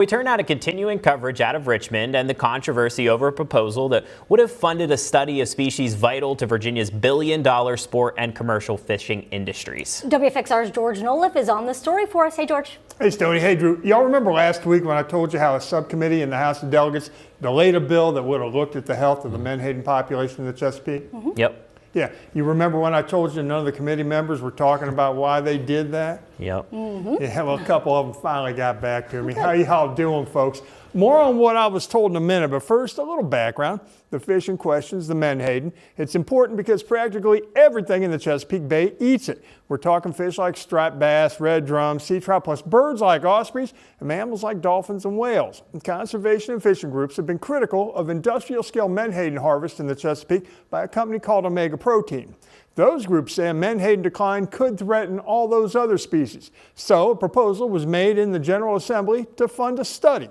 We turn now to continuing coverage out of Richmond and the controversy over a proposal that would have funded a study of species vital to Virginia's billion-dollar sport and commercial fishing industries. WFXR's George Noliff is on the story for us. Hey, George. Hey, Stoney. Hey, Drew. Y'all remember last week when I told you how a subcommittee in the House of Delegates delayed a bill that would have looked at the health of the Menhaden population in the Chesapeake? Yep. Yeah. You remember when I told you none of the committee members were talking about why they did that? Yep. Yeah, well, a couple of them finally got back to me. How y'all doing, folks? More on what I was told in a minute, but first, a little background. The fish in question is the Menhaden. It's important because practically everything in the Chesapeake Bay eats it. We're talking fish like striped bass, red drum, sea trout, plus birds like ospreys, and mammals like dolphins and whales. And conservation and fishing groups have been critical of industrial-scale Menhaden harvest in the Chesapeake by a company called Omega Protein. Those groups say a Menhaden decline could threaten all those other species. So a proposal was made in the General Assembly to fund a study.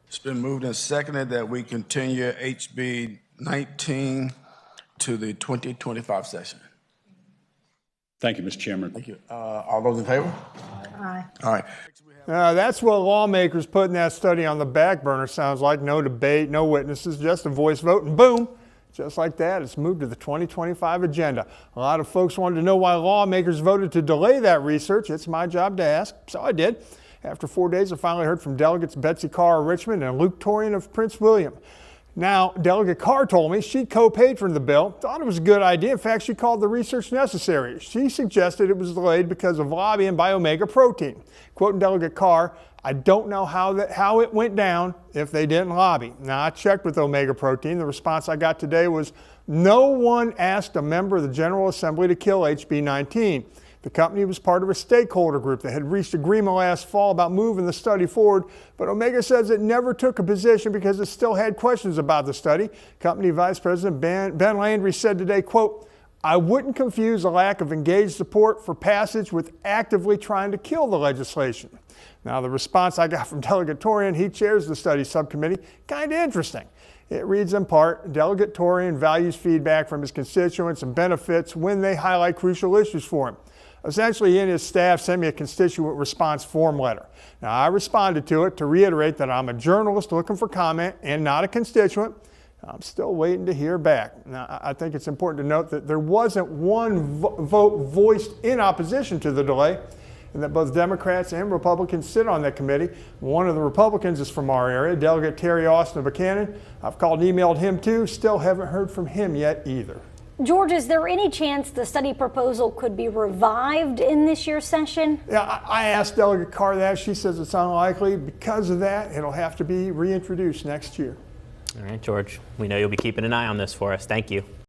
It's been moved and seconded that we continue HB 19 to the 2025 session. Thank you, Mr. Chairman. Thank you. All those in favor? Aye. All right. That's what lawmakers putting that study on the back burner sounds like. No debate, no witnesses, just a voice vote, and boom. Just like that, it's moved to the 2025 agenda. A lot of folks wanted to know why lawmakers voted to delay that research. It's my job to ask, so I did. After 4 days, I finally heard from Delegates Betsy Carr of Richmond and Luke Torian of Prince William. Now, Delegate Carr told me she co-paid for the bill, thought it was a good idea. In fact, she called the research necessary. She suggested it was delayed because of lobbying by Omega Protein. Quoting Delegate Carr, "I don't know how it went down if they didn't lobby." Now, I checked with Omega Protein. The response I got today was no one asked a member of the General Assembly to kill HB 19. The company was part of a stakeholder group that had reached agreement last fall about moving the study forward, but Omega says it never took a position because it still had questions about the study. Company Vice President Ben Landry said today, quote, "I wouldn't confuse a lack of engaged support for passage with actively trying to kill the legislation." Now, the response I got from Delegate Torian, he chairs the study subcommittee, kind of interesting. It reads in part, Delegate Torian values feedback from his constituents and benefits when they highlight crucial issues for him. Essentially, he and his staff sent me a constituent response form letter. Now, I responded to it to reiterate that I'm a journalist looking for comment and not a constituent. I'm still waiting to hear back. Now, I think it's important to note that there wasn't one vote voiced in opposition to the delay, and that both Democrats and Republicans sit on that committee. One of the Republicans is from our area, Delegate Terry Austin of Buchanan. I've called and emailed him too. Still haven't heard from him yet either. George, is there any chance the study proposal could be revived in this year's session? Yeah, I asked Delegate Carr that. She says it's unlikely. Because of that, it'll have to be reintroduced next year. All right, George, we know you'll be keeping an eye on this for us. Thank you.